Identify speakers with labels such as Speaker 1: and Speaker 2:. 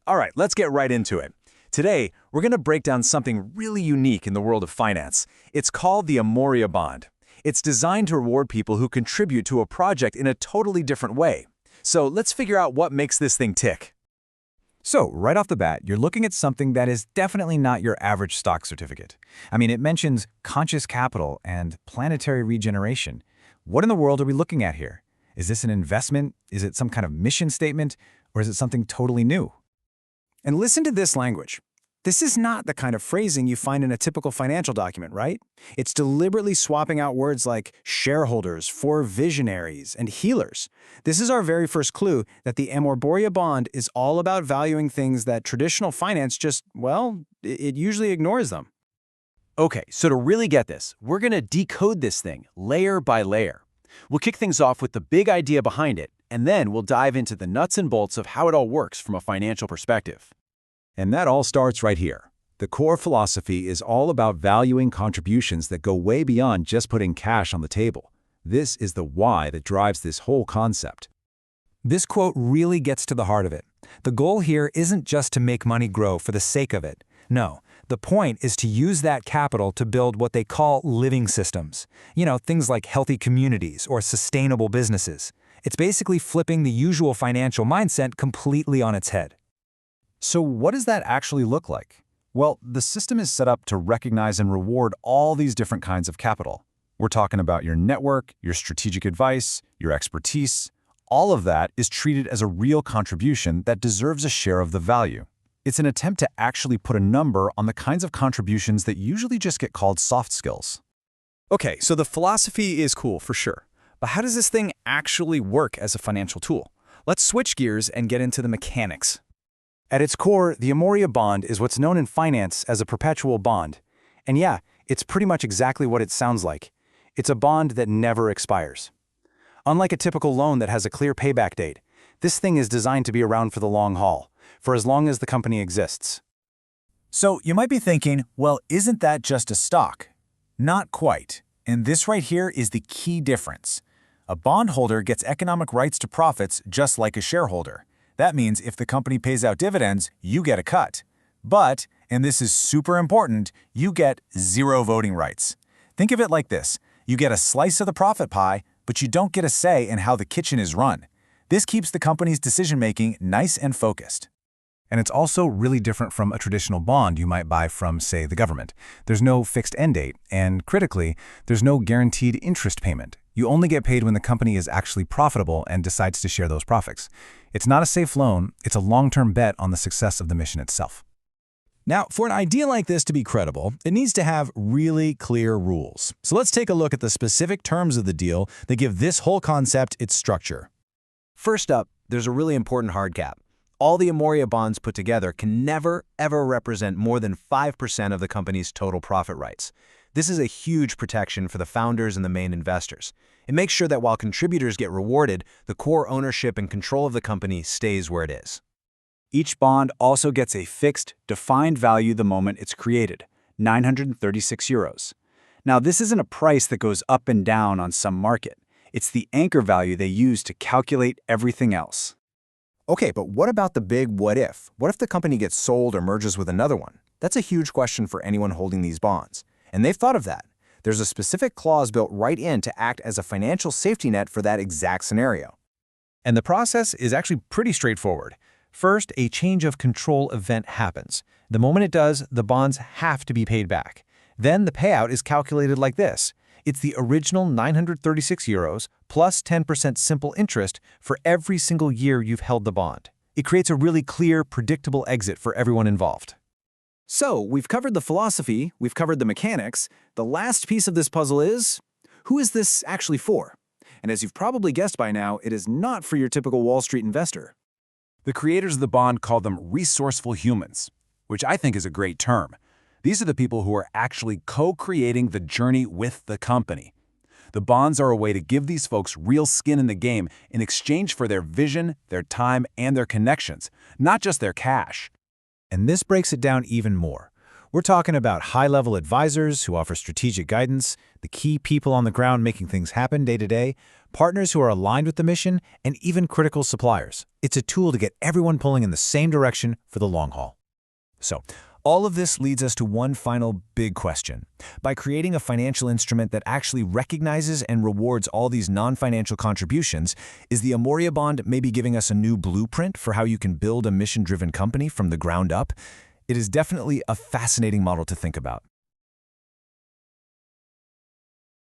Speaker 1: All right, let's get right into it. Today, we're going to break down something really unique in the world of finance. It's called the AMORia Bond. It's designed to reward people who contribute to a project in a totally different way. So let's figure out what makes this thing tick.
Speaker 2: So, right off the bat, you're looking at something that is definitely not your average stock certificate. I mean, it mentions conscious capital and planetary regeneration. What in the world are we looking at here? Is this an investment? Is it some kind of mission statement? Or is it something totally new?
Speaker 3: And listen to this language. This is not the kind of phrasing you find in a typical financial document, right? It's deliberately swapping out words like shareholders for visionaries and healers. This is our very first clue that the AMORia Bond is all about valuing things that traditional finance just, well, it usually ignores them.
Speaker 1: Okay, so to really get this, we're going to decode this thing layer by layer. We'll kick things off with the big idea behind it, and then we'll dive into the nuts and bolts of how it all works from a financial perspective.
Speaker 2: And that all starts right here. The core philosophy is all about valuing contributions that go way beyond just putting cash on the table. This is the why that drives this whole concept.
Speaker 4: This quote really gets to the heart of it. The goal here isn't just to make money grow for the sake of it. No, the point is to use that capital to build what they call living systems. Things like healthy communities or sustainable businesses. It's basically flipping the usual financial mindset completely on its head.
Speaker 2: So what does that actually look like? Well, the system is set up to recognize and reward all these different kinds of capital. We're talking about your network, your strategic advice, your expertise. All of that is treated as a real contribution that deserves a share of the value. It's an attempt to actually put a number on the kinds of contributions that usually just get called soft skills.
Speaker 3: Okay, so the philosophy is cool for sure. But how does this thing actually work as a financial tool? Let's switch gears and get into the mechanics. At its core, the AMORia Bond is what's known in finance as a perpetual bond. And yeah, it's pretty much exactly what it sounds like. It's a bond that never expires. Unlike a typical loan that has a clear payback date, this thing is designed to be around for the long haul, for as long as the company exists.
Speaker 2: So you might be thinking, well, isn't that just a stock? Not quite. And this right here is the key difference. A bondholder gets economic rights to profits just like a shareholder. That means if the company pays out dividends, you get a cut. But, and this is super important, you get zero voting rights. Think of it like this. You get a slice of the profit pie, but you don't get a say in how the kitchen is run. This keeps the company's decision-making nice and focused. And it's also really different from a traditional bond you might buy from, say, the government. There's no fixed end date, and critically, there's no guaranteed interest payment. You only get paid when the company is actually profitable and decides to share those profits. It's not a safe loan, it's a long-term bet on the success of the mission itself.
Speaker 4: Now, for an idea like this to be credible, it needs to have really clear rules. So let's take a look at the specific terms of the deal that give this whole concept its structure.
Speaker 1: First up, there's a really important hard cap. All the AMORia bonds put together can never, ever represent more than 5% of the company's total profit rights. This is a huge protection for the founders and the main investors. It makes sure that while contributors get rewarded, the core ownership and control of the company stays where it is.
Speaker 2: Each bond also gets a fixed, defined value the moment it's created, 936 euros. Now, this isn't a price that goes up and down on some market. It's the anchor value they use to calculate everything else.
Speaker 3: Okay, but what about the big what if? What if the company gets sold or merges with another one? That's a huge question for anyone holding these bonds. And they've thought of that. There's a specific clause built right in to act as a financial safety net for that exact scenario.
Speaker 4: And the process is actually pretty straightforward. First, a change of control event happens. The moment it does, the bonds have to be paid back. Then the payout is calculated like this. It's the original 936 euros plus 10% simple interest for every single year you've held the bond. It creates a really clear, predictable exit for everyone involved.
Speaker 3: So, we've covered the philosophy, we've covered the mechanics. The last piece of this puzzle is, who is this actually for? And as you've probably guessed by now, it is not for your typical Wall Street investor.
Speaker 2: The creators of the bond call them resourceful humans, which I think is a great term. These are the people who are actually co-creating the journey with the company. The bonds are a way to give these folks real skin in the game in exchange for their vision, their time, and their connections, not just their cash.
Speaker 4: And this breaks it down even more.
Speaker 2: We're talking about high-level advisors who offer strategic guidance, the key people on the ground making things happen day to day, partners who are aligned with the mission, and even critical suppliers. It's a tool to get everyone pulling in the same direction for the long haul. So, all of this leads us to one final big question. By creating a financial instrument that actually recognizes and rewards all these non-financial contributions, is the AMORia Bond maybe giving us a new blueprint for how you can build a mission-driven company from the ground up? It is definitely a fascinating model to think about.